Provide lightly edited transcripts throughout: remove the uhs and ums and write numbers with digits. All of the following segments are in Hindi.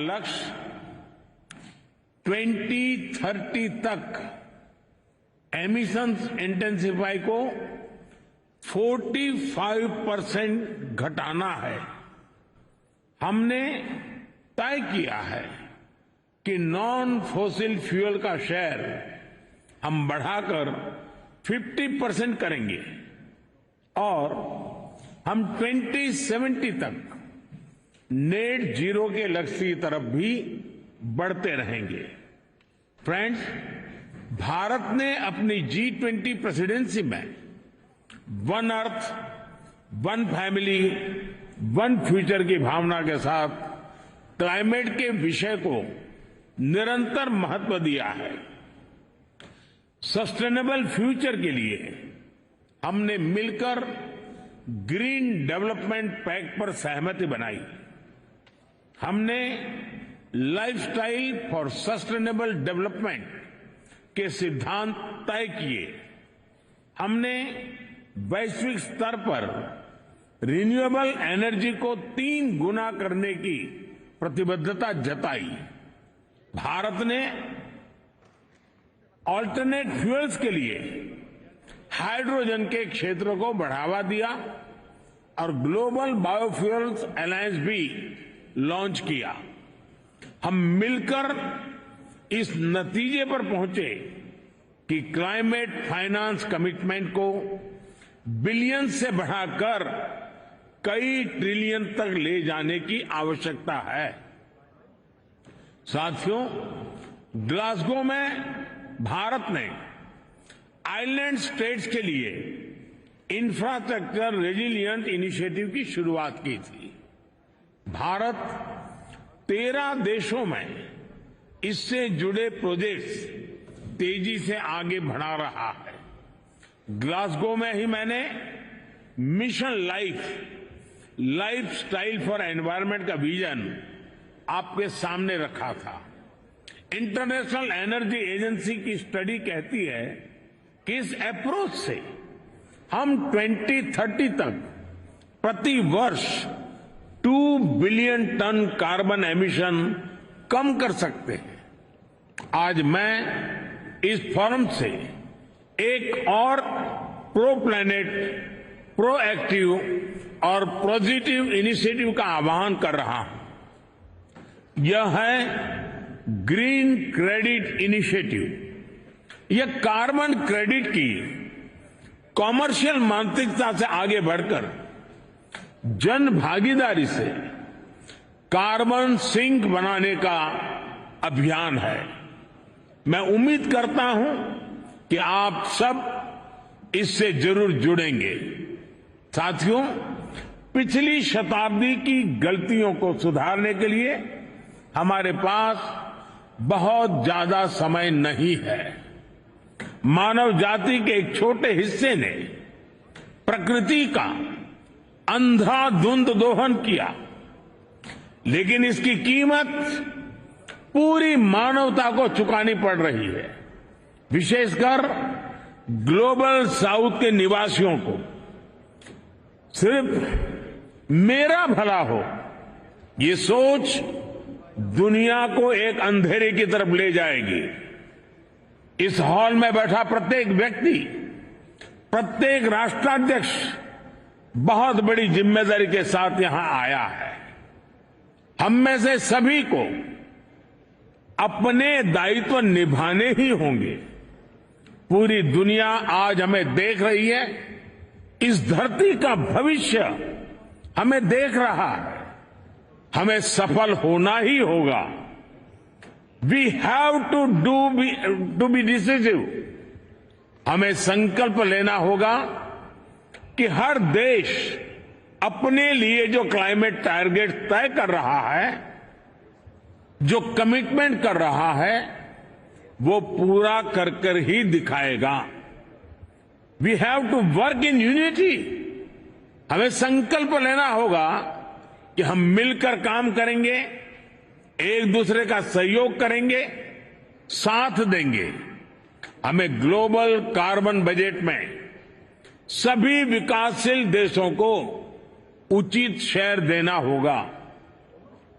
लक्ष्य 2030 तक एमिशंस इंटेंसिफाई को 45% घटाना है। हमने तय किया है कि नॉन फॉसिल फ्यूल का शेयर हम बढ़ाकर 50% करेंगे और हम 2070 तक नेट जीरो के लक्ष्य की तरफ भी बढ़ते रहेंगे। फ्रेंड्स, भारत ने अपनी G20 प्रेसिडेंसी में one earth, one family, one future की भावना के साथ क्लाइमेट के विषय को निरंतर महत्व दिया है। सस्टेनेबल फ्यूचर के लिए हमने मिलकर ग्रीन डेवलपमेंट पैक्ट पर सहमति बनाई। हमने लाइफस्टाइल फॉर सस्टेनेबल डेवलपमेंट के सिद्धांत तय किए। हमने वैश्विक स्तर पर रिन्यूएबल एनर्जी को 3 गुना करने की प्रतिबद्धता जताई। भारत ने ऑल्टरनेट फ्यूल्स के लिए हाइड्रोजन के क्षेत्र को बढ़ावा दिया और ग्लोबल बायोफ्यूल्स अलायंस भी लॉन्च किया। हम मिलकर इस नतीजे पर पहुंचे कि क्लाइमेट फाइनेंस कमिटमेंट को बिलियन से बढ़ाकर कई ट्रिलियन तक ले जाने की आवश्यकता है। साथियों, ग्लासगो में भारत ने आइलैंड स्टेट्स के लिए इंफ्रास्ट्रक्चर रेजिलिएंट इनिशिएटिव की शुरुआत की थी। भारत 13 देशों में इससे जुड़े प्रोजेक्ट्स तेजी से आगे बढ़ा रहा है। ग्लासगो में ही मैंने mission life style for environment का विजन आपके सामने रखा था। इंटरनेशनल एनर्जी एजेंसी की स्टडी कहती है कि इस अप्रोच से हम 2030 तक प्रति वर्ष 2 बिलियन टन कार्बन एमिशन कम कर सकते हैं। आज मैं इस फोरम से एक और प्रो प्लैनेट, प्रोएक्टिव और पॉजिटिव इनिशिएटिव का आह्वान कर रहा हूं। यह है ग्रीन क्रेडिट इनिशिएटिव। यह कार्बन क्रेडिट की कॉमर्शियल मानसिकता से आगे बढ़कर जन भागीदारी से कार्बन सिंक बनाने का अभियान है। मैं उम्मीद करता हूं कि आप सब इससे जरूर जुड़ेंगे। साथियों, पिछली शताब्दी की गलतियों को सुधारने के लिए हमारे पास बहुत ज्यादा समय नहीं है। मानव जाति के एक छोटे हिस्से ने प्रकृति का अंधाधुंध दोहन किया, लेकिन इसकी कीमत पूरी मानवता को चुकानी पड़ रही है। विशेषकर ग्लोबल साउथ के निवासियों को सिर्फ मेरा भला हो, ये सोच दुनिया को एक अंधेरे की तरफ ले जाएगी। इस हॉल में बैठा प्रत्येक व्यक्ति, प्रत्येक राष्ट्राध्यक्ष बहुत बड़ी जिम्मेदारी के साथ यहां आया है। हम में से सभी को अपने दायित्व निभाने ही होंगे। पूरी दुनिया आज हमें देख रही है। इस धरती का भविष्य हमें देख रहा है। हमें सफल होना ही होगा। We have to be decisive. हमें संकल्प लेना होगा कि हर देश अपने लिए जो क्लाइमेट टारगेट तय कर रहा है, जो कमिटमेंट कर रहा है, वो पूरा कर कर ही दिखाएगा। We have to work in unity. हमें संकल्प लेना होगा कि हम मिलकर काम करेंगे, एक दूसरे का सहयोग करेंगे, साथ देंगे। हमें ग्लोबल कार्बन बजट में सभी विकासशील देशों को उचित शेयर देना होगा।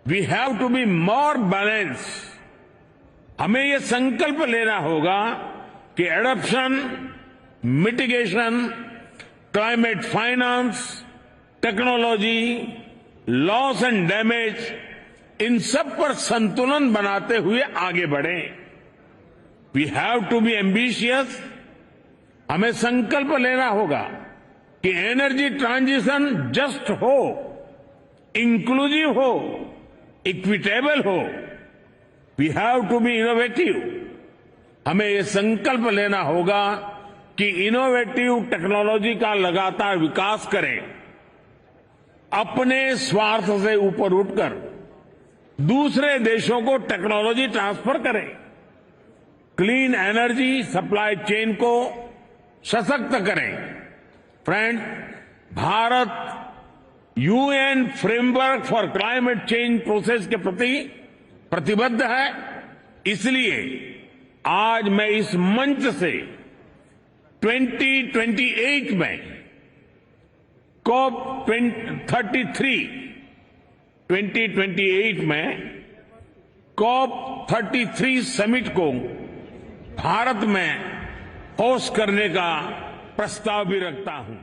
We have to be more balance. हमें ये संकल्प लेना होगा कि adoption, mitigation, climate finance, technology, loss and damage, इन सब पर संतुलन बनाते हुए आगे बढ़ें। We have to be ambitious. हमें संकल्प लेना होगा कि एनर्जी ट्रांजिशन जस्ट हो, इंक्लूसिव हो, इक्विटेबल हो। We have to be innovative. हमें ये संकल्प लेना होगा कि इनोवेटिव टेक्नोलॉजी का लगातार विकास करें, अपने स्वार्थ से ऊपर उठकर दूसरे देशों को टेक्नोलॉजी ट्रांसफर करें, क्लीन एनर्जी सप्लाई चेन को सशक्त करें। Friend, Bharat UN framework for climate change process के प्रति प्रतिबद्ध है। इसलिए आज मैं इस मंच से 2028 में COP 2028 में COP 33 समिट को भारत में होस्ट करने का प्रस्ताव भी रखता हूं।